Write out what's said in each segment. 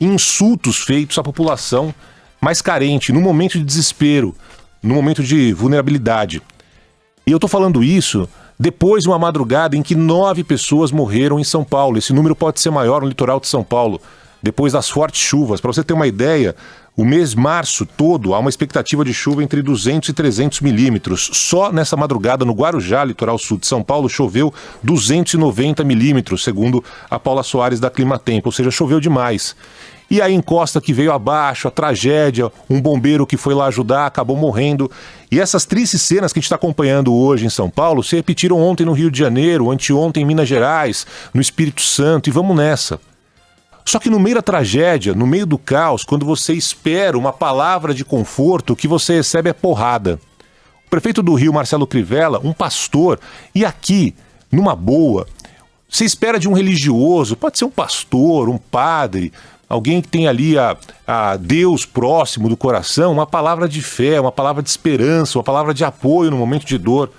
insultos feitos à população mais carente, num momento de desespero, num momento de vulnerabilidade. E eu estou falando isso depois de uma madrugada em que 9 pessoas morreram em São Paulo. Esse número pode ser maior no litoral de São Paulo, depois das fortes chuvas. Para você ter uma ideia, o mês de março todo há uma expectativa de chuva entre 200 e 300 milímetros. Só nessa madrugada no Guarujá, litoral sul de São Paulo, choveu 290 milímetros, segundo a Paula Soares da Climatempo, ou seja, choveu demais. E a encosta que veio abaixo, a tragédia, um bombeiro que foi lá ajudar, acabou morrendo. E essas tristes cenas que a gente está acompanhando hoje em São Paulo se repetiram ontem no Rio de Janeiro, anteontem em Minas Gerais, no Espírito Santo, e vamos nessa. Só que no meio da tragédia, no meio do caos, quando você espera uma palavra de conforto, o que você recebe é porrada. O prefeito do Rio, Marcelo Crivella, um pastor, e aqui, numa boa, você espera de um religioso, pode ser um pastor, um padre, alguém que tem ali a Deus próximo do coração, uma palavra de fé, uma palavra de esperança, uma palavra de apoio no momento de dor.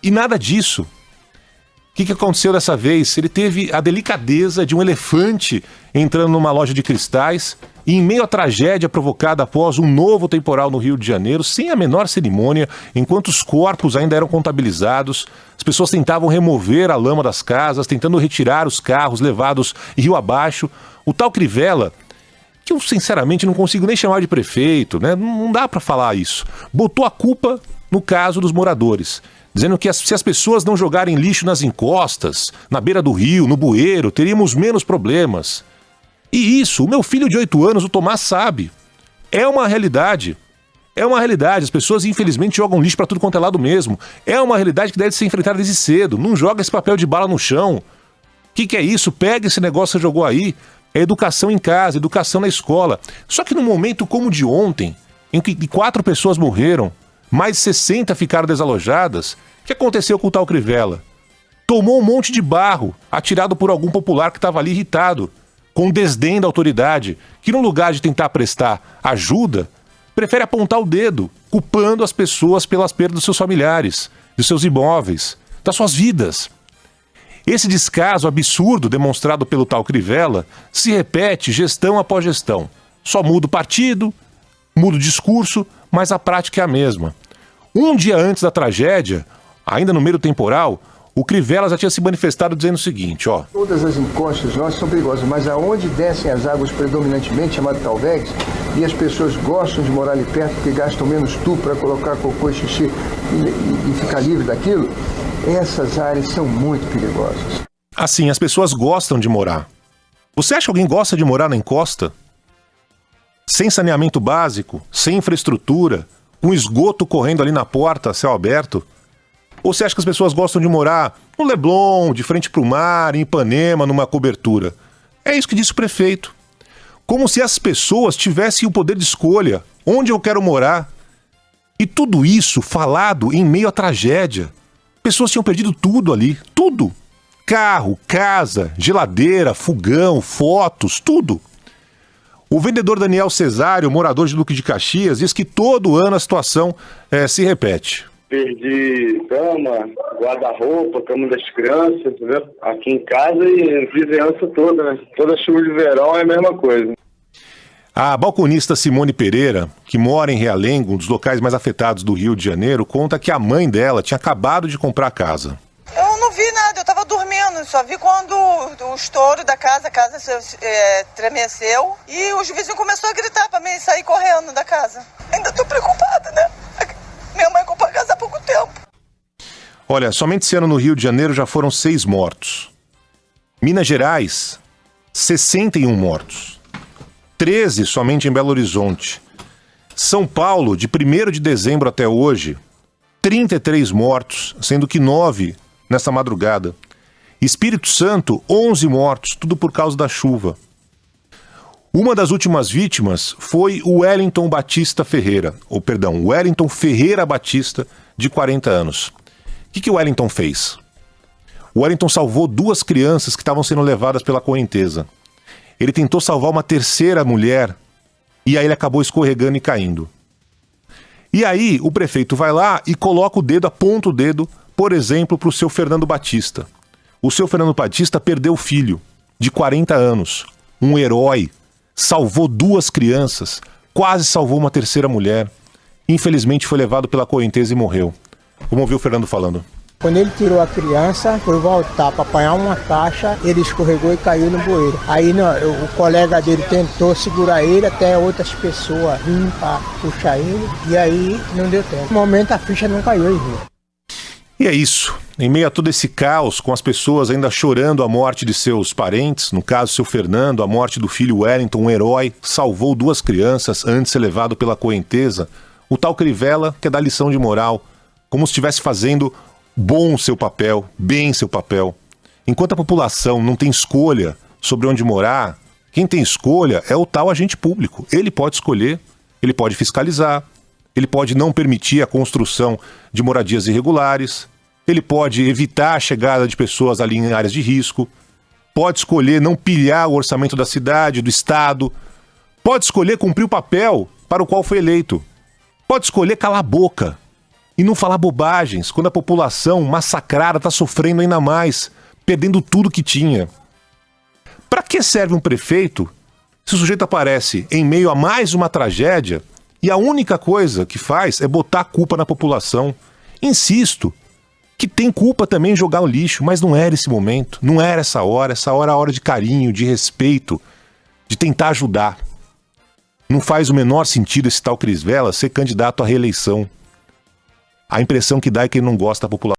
E nada disso. O que aconteceu dessa vez? Ele teve a delicadeza de um elefante entrando numa loja de cristais e, em meio à tragédia provocada após um novo temporal no Rio de Janeiro, sem a menor cerimônia, enquanto os corpos ainda eram contabilizados, as pessoas tentavam remover a lama das casas, tentando retirar os carros levados rio abaixo. O tal Crivella, que eu sinceramente não consigo nem chamar de prefeito, né? Não dá para falar isso, botou a culpa no caso dos moradores, dizendo que se as pessoas não jogarem lixo nas encostas, na beira do rio, no bueiro, teríamos menos problemas. E isso, o meu filho de 8 anos, o Tomás, sabe. É uma realidade. É uma realidade. As pessoas, infelizmente, jogam lixo para tudo quanto é lado mesmo. É uma realidade que deve ser enfrentada desde cedo. Não joga esse papel de bala no chão. O que é isso? Pega esse negócio que você jogou aí. É educação em casa, educação na escola. Só que num momento como o de ontem, em que 4 pessoas morreram, mais de 60 ficaram desalojadas, o que aconteceu com o tal Crivella? Tomou um monte de barro, atirado por algum popular que estava ali irritado, com desdém da autoridade, que no lugar de tentar prestar ajuda, prefere apontar o dedo, culpando as pessoas pelas perdas dos seus familiares, dos seus imóveis, das suas vidas. Esse descaso absurdo demonstrado pelo tal Crivella se repete gestão após gestão. Só muda o partido, muda o discurso, mas a prática é a mesma. Um dia antes da tragédia, ainda no meio do temporal, o Crivella já tinha se manifestado dizendo o seguinte, ó. Todas as encostas nossas são perigosas, mas aonde descem as águas predominantemente, chamado Talvegs, e as pessoas gostam de morar ali perto porque gastam menos tubo para colocar cocô e xixi e ficar livre daquilo, essas áreas são muito perigosas. Assim, as pessoas gostam de morar. Você acha que alguém gosta de morar na encosta? Sem saneamento básico, sem infraestrutura, com esgoto correndo ali na porta, céu aberto? Ou você acha que as pessoas gostam de morar no Leblon, de frente para o mar, em Ipanema, numa cobertura? É isso que disse o prefeito. Como se as pessoas tivessem o poder de escolha, onde eu quero morar. E tudo isso falado em meio à tragédia. Pessoas tinham perdido tudo ali, tudo. Carro, casa, geladeira, fogão, fotos, tudo. O vendedor Daniel Cesário, morador de Duque de Caxias, diz que todo ano a situação se repete. Perdi cama, guarda-roupa, cama das crianças, entendeu? Aqui em casa e vizinhança toda, né? Toda chuva de verão é a mesma coisa. A balconista Simone Pereira, que mora em Realengo, um dos locais mais afetados do Rio de Janeiro, conta que a mãe dela tinha acabado de comprar a casa. Eu não vi nada, eu estava dormindo, só vi quando o estouro da casa, a casa tremeceu e os vizinhos começaram a gritar para mim sair correndo da casa. Ainda estou preocupada, né? Minha mãe comprou a casa há pouco tempo. Olha, somente esse ano no Rio de Janeiro já foram 6 mortos. Minas Gerais, 61 mortos. 13 somente em Belo Horizonte. São Paulo, de 1º de dezembro até hoje, 33 mortos, sendo que 9 nessa madrugada. Espírito Santo, 11 mortos, tudo por causa da chuva. Uma das últimas vítimas foi o Wellington Ferreira Batista, de 40 anos. O que o Wellington fez? O Wellington salvou 2 crianças que estavam sendo levadas pela correnteza. Ele tentou salvar uma terceira mulher e aí ele acabou escorregando e caindo. E aí o prefeito vai lá e coloca o dedo, aponta o dedo, por exemplo, para o seu Fernando Batista. O seu Fernando Batista perdeu o filho, de 40 anos, um herói, salvou 2 crianças, quase salvou uma 3ª mulher. Infelizmente foi levado pela correnteza e morreu. Vamos ouvir o Fernando falando. Quando ele tirou a criança, foi voltar para apanhar uma caixa, ele escorregou e caiu no bueiro. Aí o colega dele tentou segurar ele até outras pessoas virem para puxar ele, e aí não deu tempo. No momento a ficha não caiu aí, viu? E é isso. Em meio a todo esse caos, com as pessoas ainda chorando a morte de seus parentes, no caso seu Fernando, a morte do filho Wellington, um herói, salvou 2 crianças antes de ser levado pela correnteza, o tal Crivella quer dar lição de moral, como se estivesse fazendo bom seu papel, bem seu papel. Enquanto a população não tem escolha sobre onde morar, quem tem escolha é o tal agente público. Ele pode escolher, ele pode fiscalizar, ele pode não permitir a construção de moradias irregulares, ele pode evitar a chegada de pessoas ali em áreas de risco, pode escolher não pilhar o orçamento da cidade, do estado, pode escolher cumprir o papel para o qual foi eleito, pode escolher calar a boca e não falar bobagens quando a população massacrada está sofrendo ainda mais, perdendo tudo que tinha. Para que serve um prefeito se o sujeito aparece em meio a mais uma tragédia e a única coisa que faz é botar a culpa na população? Insisto que tem culpa também em jogar o lixo, mas não era esse momento, não era essa hora é a hora de carinho, de respeito, de tentar ajudar. Não faz o menor sentido esse tal Crivella ser candidato à reeleição. A impressão que dá é que ele não gosta da população.